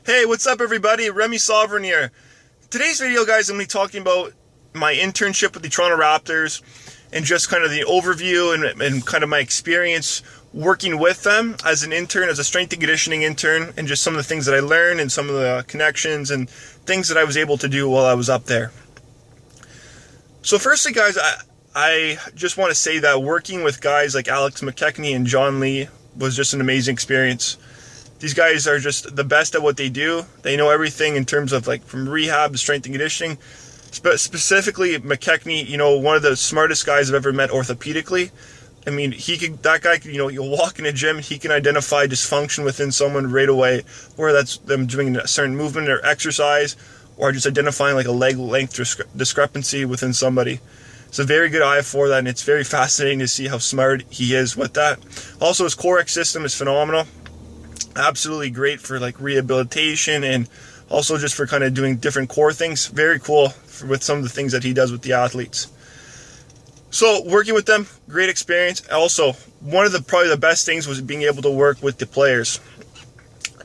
Hey, what's up everybody? Remi Sovran here. Today's video, guys, I'm going to be talking about my internship with the Toronto Raptors and just kind of the overview and kind of my experience working with them as an intern, as a strength and conditioning intern, and just some of the things that I learned and some of the connections and things that I was able to do while I was up there. So firstly, guys, I just want to say that working with guys like Alex McKechnie and John Lee was just an amazing experience. These guys are just the best at what they do. They know everything in terms of like from rehab to strength and conditioning. Specifically, McKechnie, one of the smartest guys I've ever met orthopedically. I mean, that guy could, you'll walk in a gym, he can identify dysfunction within someone right away, whether that's them doing a certain movement or exercise, or just identifying like a leg length discrepancy within somebody. It's a very good eye for that, and it's very fascinating to see how smart he is with that. Also, his core X system is phenomenal. Absolutely great for like rehabilitation and also just for kind of doing different core things. Very cool with some of the things that he does with the athletes. So working with them, great experience. Also, one of probably the best things was being able to work with the players.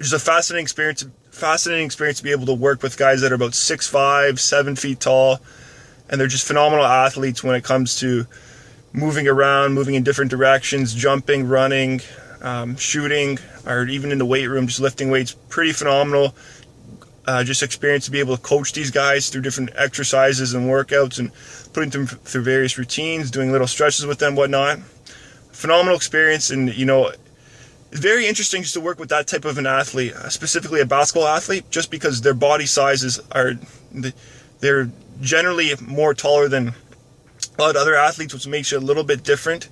It's a fascinating experience to be able to work with guys that are about 6'5", 7 feet tall, and they're just phenomenal athletes when it comes to moving around, moving in different directions, jumping, running, shooting, or even in the weight room, just lifting weights. Pretty phenomenal. Just experience to be able to coach these guys through different exercises and workouts and putting them through various routines, doing little stretches with them, whatnot. Phenomenal experience, and it's very interesting just to work with that type of an athlete, specifically a basketball athlete, just because their body sizes they're generally more taller than a lot of other athletes, which makes it a little bit different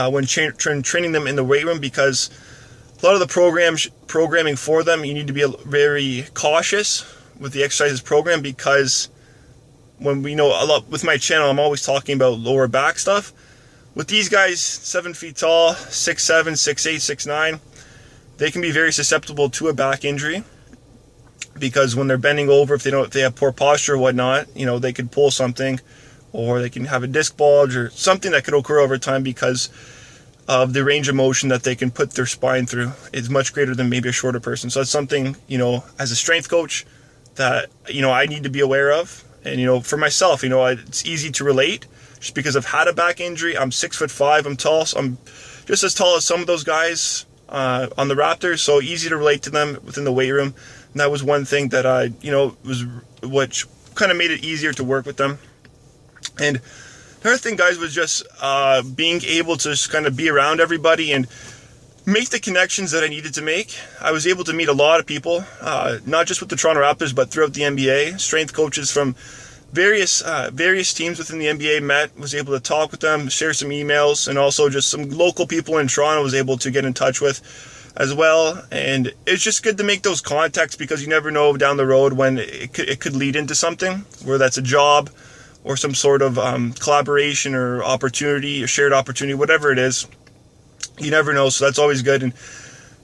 when training them in the weight room, because a lot of the programming for them, you need to be very cautious with the exercises program, because when we know a lot with my channel, I'm always talking about lower back stuff. With these guys, 7 feet tall, 6'7", 6'8", 6'9", they can be very susceptible to a back injury, because when they're bending over, if they have poor posture or whatnot, they could pull something, or they can have a disc bulge or something that could occur over time because of the range of motion that they can put their spine through is much greater than maybe a shorter person. So that's something, as a strength coach that, I need to be aware of. And, for myself, it's easy to relate just because I've had a back injury. I'm 6'5", I'm tall, so I'm just as tall as some of those guys on the Raptors. So easy to relate to them within the weight room. And that was one thing that was what kind of made it easier to work with them. And the other thing, guys, was just being able to just kind of be around everybody and make the connections that I needed to make. I was able to meet a lot of people, not just with the Toronto Raptors, but throughout the NBA. Strength coaches from various teams within the NBA met, was able to talk with them, share some emails, and also just some local people in Toronto was able to get in touch with as well. And it's just good to make those contacts, because you never know down the road when it could lead into something, whether that's a job or some sort of collaboration or opportunity or shared opportunity, whatever it is. You never know, so that's always good.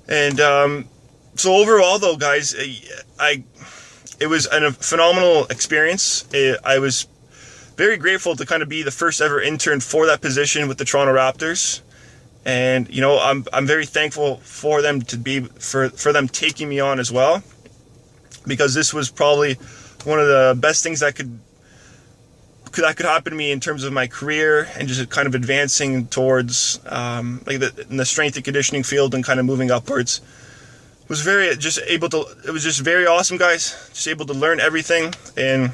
And so overall, though, guys, it was a phenomenal experience. I was very grateful to kind of be the first ever intern for that position with the Toronto Raptors. And I'm very thankful for them for them taking me on as well, because this was probably one of the best things that could happen to me in terms of my career and just kind of advancing towards in the strength and conditioning field and kind of moving upwards. It was just very awesome, guys. Just able to learn everything, and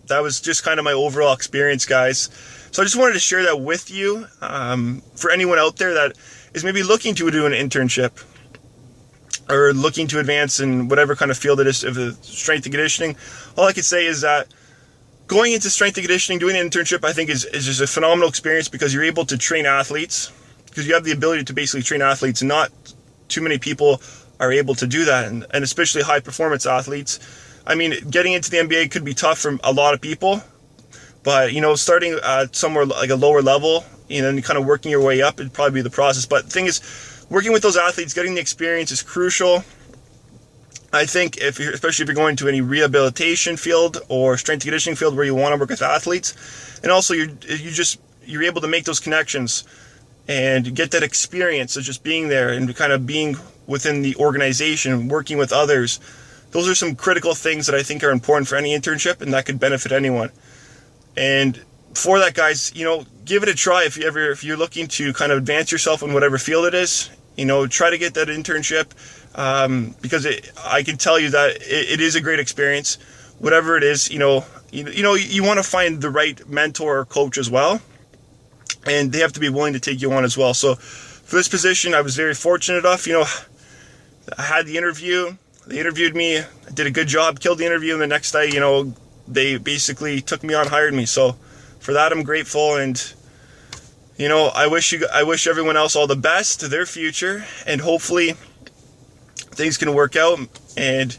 that was just kind of my overall experience, guys. So I just wanted to share that with you. For anyone out there that is maybe looking to do an internship or looking to advance in whatever kind of field it is of the strength and conditioning, all I can say is that going into strength and conditioning, doing an internship, I think is just a phenomenal experience, because you're able to train athletes, because you have the ability to basically train athletes, and not too many people are able to do that, and especially high performance athletes. I mean, getting into the NBA could be tough for a lot of people, but starting at somewhere like a lower level, and kind of working your way up, it'd probably be the process. But the thing is, working with those athletes, getting the experience is crucial. I think especially if you're going to any rehabilitation field or strength and conditioning field where you want to work with athletes, and also you're able to make those connections and get that experience of just being there and kind of being within the organization, working with others. Those are some critical things that I think are important for any internship, and that could benefit anyone. And for that, guys, give it a try if you're looking to kind of advance yourself in whatever field it is. Try to get that internship, because I can tell you that it is a great experience. Whatever it is, you want to find the right mentor or coach as well, and they have to be willing to take you on as well. So for this position, I was very fortunate enough. I had the interview. They interviewed me. I did a good job, killed the interview, and the next day, they basically took me on, hired me. So for that, I'm grateful, and I wish everyone else all the best to their future, and hopefully things can work out and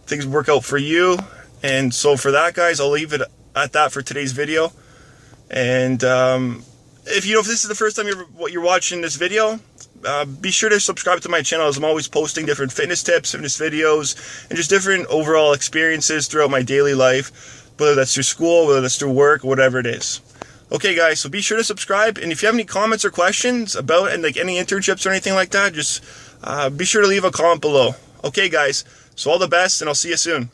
things work out for you. And so for that, guys, I'll leave it at that for today's video. And if this is the first time you're watching this video, be sure to subscribe to my channel, as I'm always posting different fitness tips, fitness videos, and just different overall experiences throughout my daily life, whether that's through school, whether that's through work, whatever it is. Okay, guys, so be sure to subscribe, and if you have any comments or questions about any internships or anything like that, just be sure to leave a comment below. Okay, guys, so all the best, and I'll see you soon.